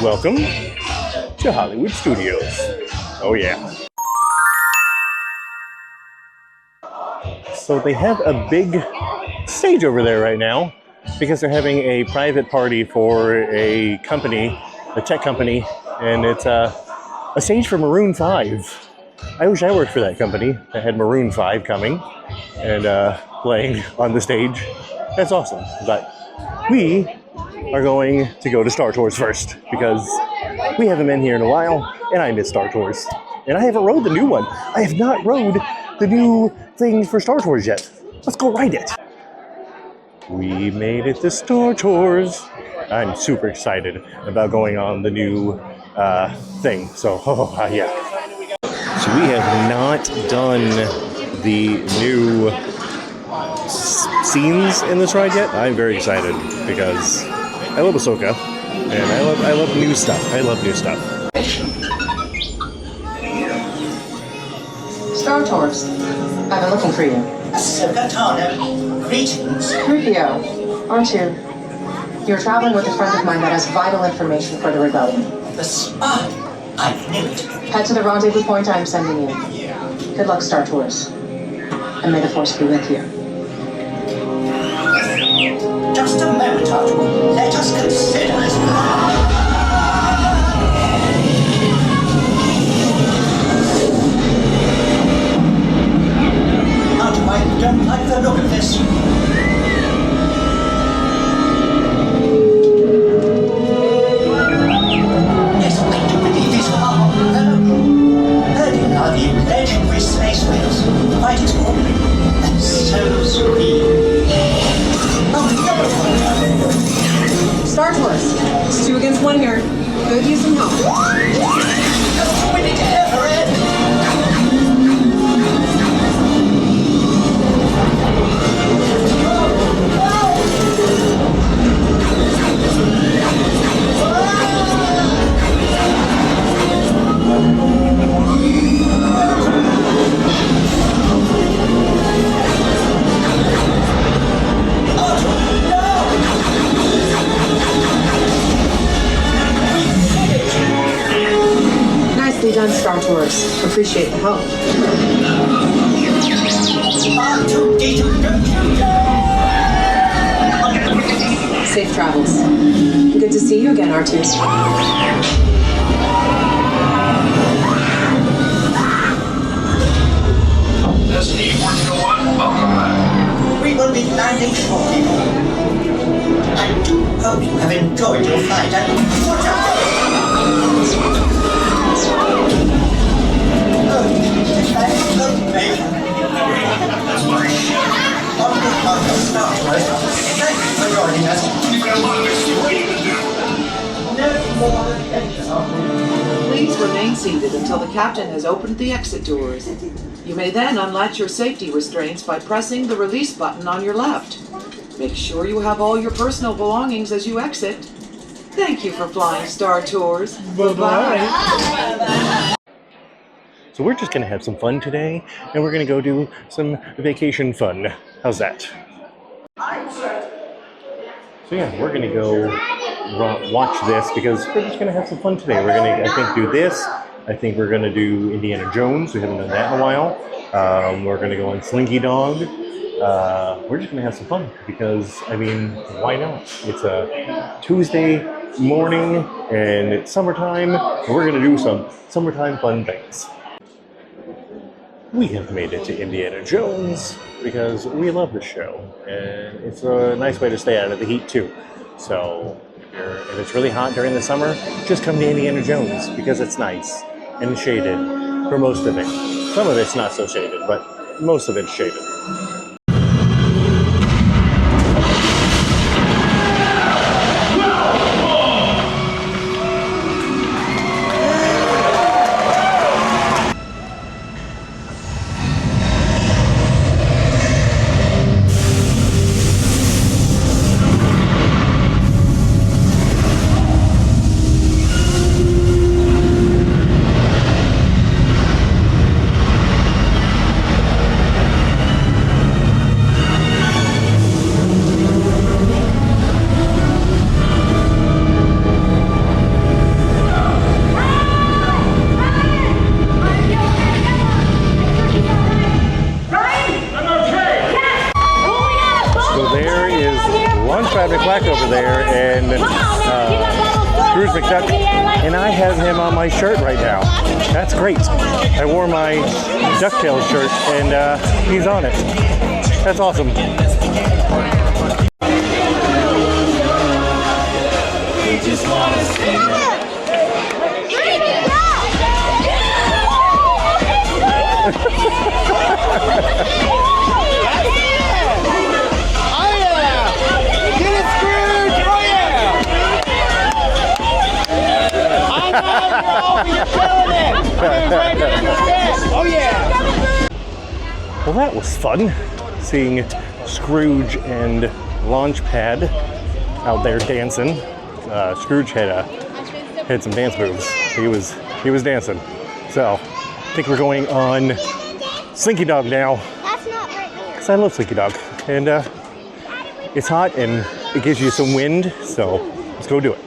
Welcome to Hollywood Studios. Oh yeah. So they have a big stage over there right now because they're having a private party for a company, a tech company, and it's a stage for Maroon 5. I wish I worked for that company that had Maroon 5 coming and playing on the stage. That's awesome. But we are going to go to Star Tours first because we haven't been here in a while and I miss Star Tours. And I haven't rode the new one. I have not rode the new thing for Star Tours yet. Let's go ride it. We made it to Star Tours. I'm super excited about going on the new thing. So, yeah. So we have not done the new scenes in this ride yet. I'm very excited because I love Ahsoka and I love new stuff. I love new stuff. Star Tours. I've been looking for you. Ahsoka Tano, greetings. Rufio, R2. You're traveling with a friend of mine that has vital information for the rebellion. The spy. I knew it. Head to the rendezvous point I am sending you. Good luck, Star Tours. And may the Force be with you. Just a moment, Arthur. Let us consider this. Arthur, I don't like the look of this. Yes, I do believe these are Ernie are the legendary space whales. Quite extraordinary. And so sweet. Star Tours. It's 2 against 1 here. Could use some help. We need to ever end. Nicely done, Star Tours. Appreciate the help. Safe travels. Good to see you again, R2. Destiny 401, welcome back. We will be landing shortly. I do hope you have enjoyed your flight and watch out! On behalf of Star Tours, thank you for joining us. You've got a lot of explaining to do. No more adventure. Please remain seated until the captain has opened the exit doors. You may then unlatch your safety restraints by pressing the release button on your left. Make sure you have all your personal belongings as you exit. Thank you for flying Star Tours. Bye-bye. So we're just going to have some fun today, and we're going to go do some vacation fun. How's that? So yeah, we're going to go watch this because we're just going to have some fun today. We're going to, I think, do this. I think we're going to do Indiana Jones. We haven't done that in a while. We're going to go on Slinky Dog. We're just going to have some fun because, I mean, why not? It's a Tuesday morning, and it's summertime, and we're going to do some summertime fun things. We have made it to Indiana Jones because we love the show, and it's a nice way to stay out of the heat too. So if it's really hot during the summer, just come to Indiana Jones because it's nice and shaded for most of it. Some of it's not so shaded, but most of it's shaded. Scrooge Mcduck, and I have him on my shirt right now. That's great. I wore my DuckTales shirt, and he's on it. That's awesome. Oh yeah! Well, that was fun, seeing Scrooge and Launchpad out there dancing. Scrooge had some dance moves. He was dancing. So I think we're going on Slinky Dog now. That's not right here. Because I love Slinky Dog, and it's hot and it gives you some wind. So let's go do it.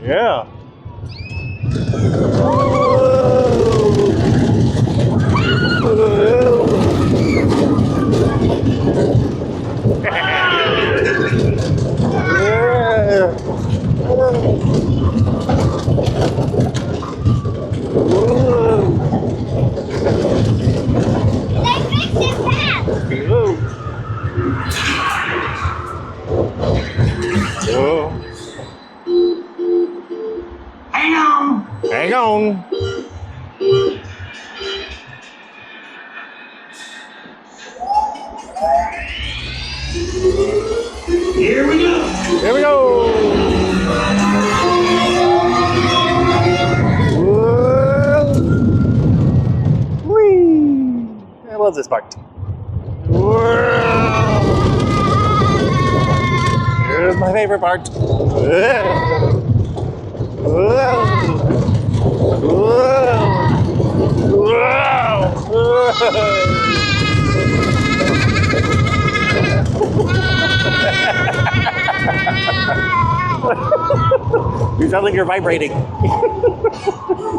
Yeah. Hang on. Here we go. Here we go. Whee! I love this part. Here's my favorite part. You sound like you're vibrating.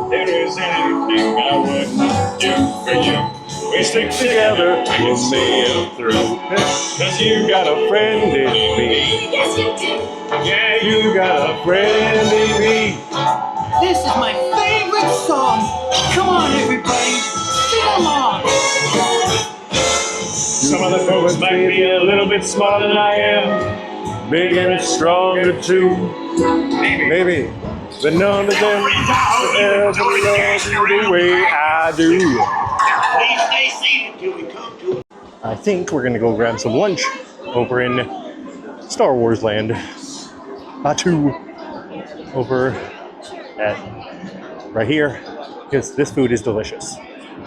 There is anything I would not do for you. We stick together, we'll see it through. Cause you got a friend in me. Yes, you do. Yeah, you got a friend in me. This is my favorite song. Come on, everybody, sing along. Some other folks might be a little bit smarter than I am. Big and stronger too. Maybe. But none of them ever love you the way I do. Please stay seated till we come to it. I think we're gonna go grab some lunch over in Star Wars Land. Batu. Over at right here. Because this food is delicious.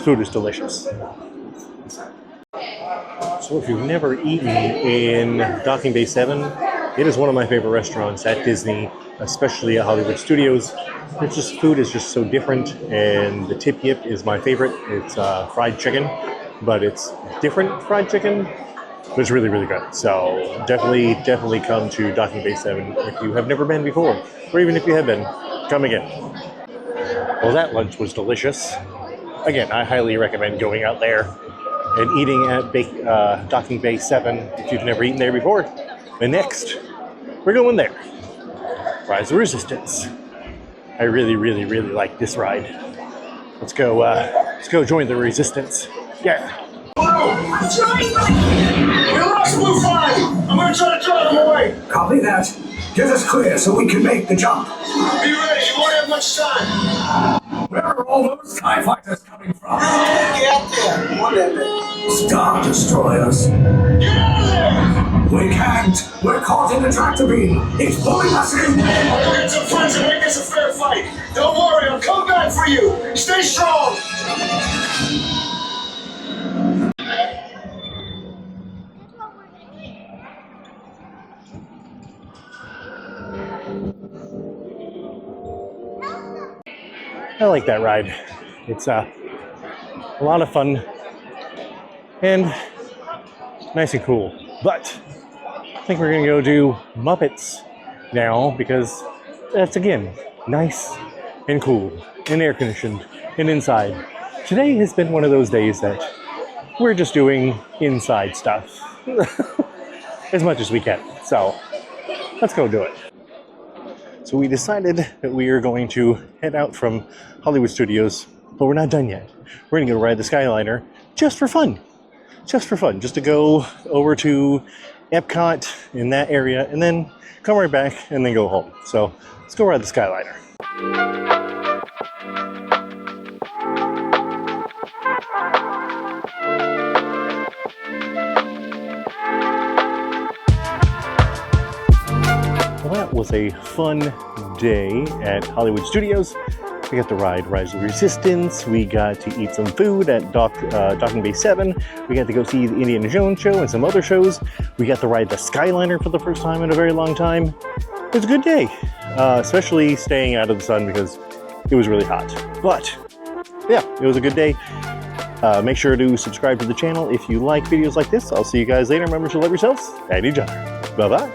Food is delicious. So if you've never eaten in Docking Bay 7, it is one of my favorite restaurants at Disney, especially at Hollywood Studios. It's just, food is just so different, and the tip yip is my favorite. It's fried chicken, but it's different fried chicken, but it's really, really good. So definitely come to Docking Bay 7 if you have never been before, or even if you have been, come again. Well, that lunch was delicious. Again, I highly recommend going out there and eating at Docking Bay 7 if you've never eaten there before. And next, we're going there. Rise of Resistance. I really like this ride. Let's go join the Resistance. Yeah. We lost Blue 5. I'm gonna try to drive him away. Copy that. Get us clear so we can make the jump. Be ready. You won't have much time. Where are all those TIE fighters coming from? Get there, whatever. Star Destroyers. Get out of there. We can't. We're caught in the tractor beam. It's pulling us in. I'll go get some friends and make this a fair fight. Don't worry, I'll come back for you. Stay strong. I like that ride. It's a lot of fun and nice and cool. But I think we're gonna go do Muppets now, because that's, again, nice and cool and air conditioned and inside. Today has been one of those days that we're just doing inside stuff. as much as we can. So let's go do it. So we decided that we are going to head out from Hollywood Studios, but we're not done yet. We're gonna go ride the Skyliner just for fun. Just for fun, just to go over to Epcot in that area and then come right back and then go home. So let's go ride the Skyliner. Well, that was a fun day at Hollywood Studios. We got to ride Rise of the Resistance. We got to eat some food at Docking Bay 7. We got to go see the Indiana Jones show and some other shows. We got to ride the Skyliner for the first time in a very long time. It was a good day, especially staying out of the sun because it was really hot. But yeah, it was a good day. Make sure to subscribe to the channel if you like videos like this. I'll see you guys later. Remember to love yourselves and each other. Bye-bye.